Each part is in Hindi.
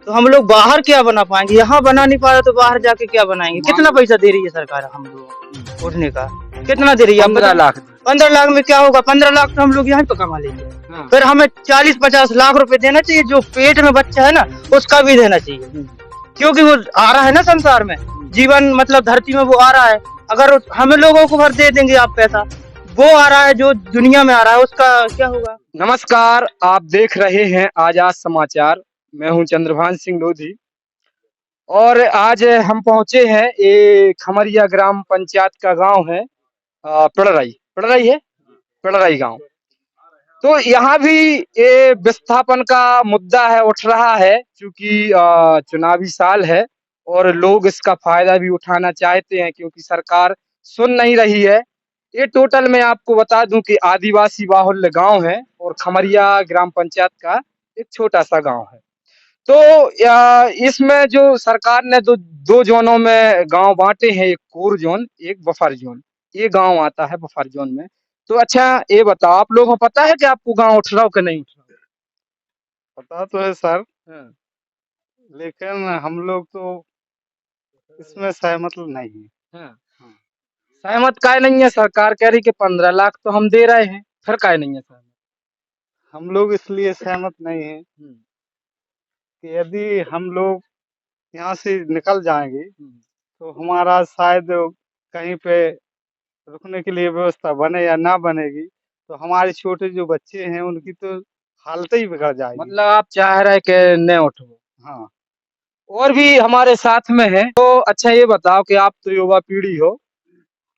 तो हम लोग बाहर क्या बना पाएंगे? यहाँ बना नहीं पा रहे तो बाहर जाके क्या बनाएंगे? कितना पैसा दे रही है सरकार हम लोगों को उठने का? कितना दे रही है आप 15 बताओ? लाख 15 लाख में क्या होगा? 15 लाख तो हम लोग यहाँ पे कमा लेंगे। हाँ। फिर हमें 40-50 लाख रुपए देना चाहिए, जो पेट में बच्चा है ना उसका भी देना चाहिए, क्योंकि वो आ रहा है ना संसार में, जीवन मतलब धरती में वो आ रहा है। अगर हमें लोगों को भर दे देंगे आप पैसा, वो आ रहा है जो दुनिया में आ रहा है उसका क्या होगा? नमस्कार, आप देख रहे हैं आजाद समाचार। मैं हूं चंद्रभान सिंह लोधी और आज हम पहुंचे हैं ये खमरिया ग्राम पंचायत का गांव है, पिड़रई पिड़रई है, पिड़रई गांव। तो यहाँ भी ये विस्थापन का मुद्दा है, उठ रहा है, क्योंकि चुनावी साल है और लोग इसका फायदा भी उठाना चाहते हैं, क्योंकि सरकार सुन नहीं रही है। ये टोटल मैं आपको बता दूं कि आदिवासी बाहुल्य गांव है और खमरिया ग्राम पंचायत का एक छोटा सा गांव है। तो इसमें जो सरकार ने दो दो जोनों में गांव बांटे हैं, एक कोर जोन, एक बफर जोन। ये गांव आता है बफर जोन में। तो अच्छा ये बताओ, आप लोगों को पता है कि आपको गांव उठ रहा हो कि नहीं उठ रहा पता तो है सर, हो? हाँ। लेकिन हम लोग तो इसमें सहमत नहीं है। हाँ। सहमत काहे नहीं है? सरकार कह रही कि 15 लाख तो हम दे रहे हैं, फिर काहे नहीं है सहमत? हम लोग इसलिए सहमत नहीं है हम्म, कि यदि हम लोग यहाँ से निकल जाएंगे हम्म। तो हमारा शायद कहीं पे रुकने के लिए व्यवस्था बने या ना बनेगी, तो हमारे छोटे जो बच्चे हैं उनकी तो हालत ही बिगड़ जाएगी। मतलब आप चाह रहे कि न उठो। हाँ, और भी हमारे साथ में है। तो अच्छा ये बताओ कि आप तो युवा पीढ़ी हो,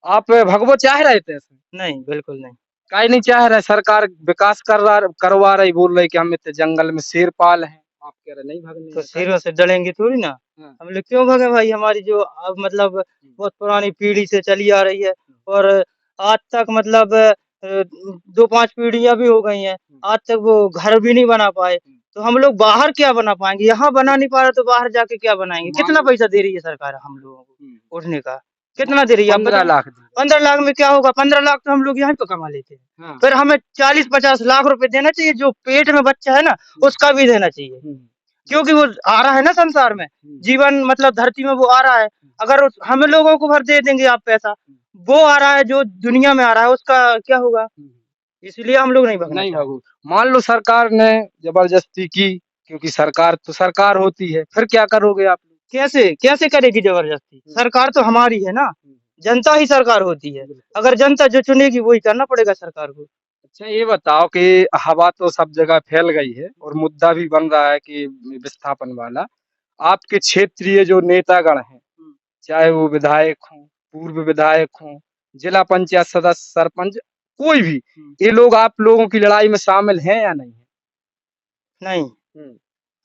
आप भगवो चाह रहे थे ऐसे? नहीं, बिल्कुल नहीं। काहे नहीं चाह रहे? सरकार विकास करवा रही, बोल रही कि हम इतने जंगल में शेर पाल हैं, आप कह रहे नहीं भगने तो हैं, काहे? शेरों से डरेंगे थोड़ी ना। हाँ। हम लोग क्यों भागे भाई? हमारी जो अब मतलब बहुत पुरानी पीढ़ी से चली आ रही है, और आज तक मतलब 2-5 पीढ़ियां भी हो गई हैं, आज तक वो घर भी नहीं बना पाए। तो हम लोग बाहर क्या बना पाएंगे? यहाँ बना नहीं पा रहे तो बाहर जाके क्या बनाएंगे? कितना पैसा दे रही है सरकार हम लोगों को उठने का? कितना दे रही है आप 15 बताओ? लाख दी। 15 लाख में क्या होगा? 15 लाख तो हम लोग यहाँ पे कमा लेते हैं। हाँ। फिर हमें 40-50 लाख रुपए देना चाहिए, जो पेट में बच्चा है ना उसका भी देना चाहिए, क्योंकि वो आ रहा है ना संसार में, जीवन मतलब धरती में वो आ रहा है। अगर हमें लोगों को भर दे देंगे आप पैसा, वो आ रहा है जो दुनिया में आ रहा है उसका क्या होगा? इसलिए हम लोग नहीं भगना नहीं चाहते। भागो। मान लो सरकार ने जबरदस्ती की, क्योंकि सरकार तो सरकार होती है, फिर क्या करोगे आप लोग? कैसे कैसे करेगी जबरदस्ती? सरकार तो हमारी है ना, जनता ही सरकार होती है। अगर जनता जो चुनेगी वही करना पड़ेगा सरकार को। अच्छा ये बताओ कि हवा तो सब जगह फैल गई है और मुद्दा भी बन रहा है कि विस्थापन वाला। आपके क्षेत्रीय जो नेतागण हैं, चाहे वो विधायक हों, पूर्व विधायक हों, जिला पंचायत सदस्य, सरपंच, कोई भी, ये लोग आप लोगों की लड़ाई में शामिल हैं या नहीं है? नहीं,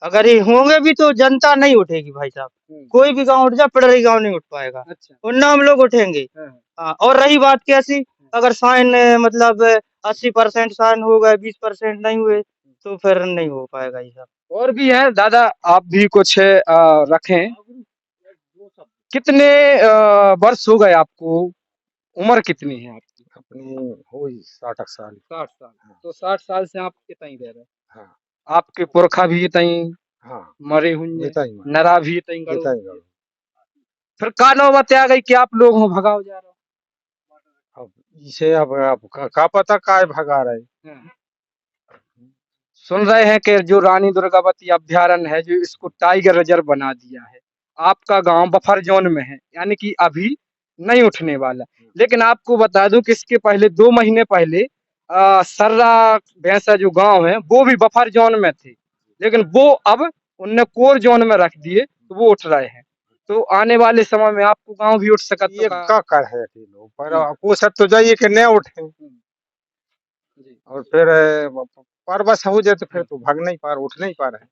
अगर ये होंगे भी तो जनता नहीं उठेगी भाई साहब। कोई भी गांव उठ जाए, पिड़री गांव नहीं उठ पाएगा। अच्छा। उनना हम लोग उठेंगे। हाँ, और रही बात कैसी, अगर साइन मतलब 80% साइन हो गए, 20% नहीं हुए, तो फिर नहीं हो पाएगा ये सब। और भी है दादा, आप भी कुछ रखें। कितने वर्ष हो गए आपको? उम्र कितनी है आपकी? अपनी हो 60 साल। 60 साल। तो 60 साल से आप इतनी रह रहे हैं? हाँ, आपके पुरखा भी इतनी हाँ, मरे हुए, इतना ही नरा भी इतनी इतना गड़ो। ही गड़ो। फिर का नौबत आ गई कि आप लोग हो भगाओ जा रहे अब इसे अब का पता काय भगा रहे। हो? सुन रहे हैं कि जो रानी दुर्गावती अभ्यारण्य है, जो इसको टाइगर रिजर्व बना दिया है, आपका गांव बफर जोन में है, यानी कि अभी नहीं उठने वाला। लेकिन आपको बता दूं कि इसके पहले 2 महीने पहले सर्रा भैंसा जो गांव है वो भी बफर जोन में थे, लेकिन वो अब उनने कोर जोन में रख दिए, तो वो उठ रहे हैं। तो आने वाले समय में आपको गांव भी उठ सकता ये का कर है कि लोग पर कोशिश तो जाइए कि नहीं उठे, और फिर पर बस हो जाए तो फिर तो भाग नहीं पा रहे, उठ नहीं पा रहे।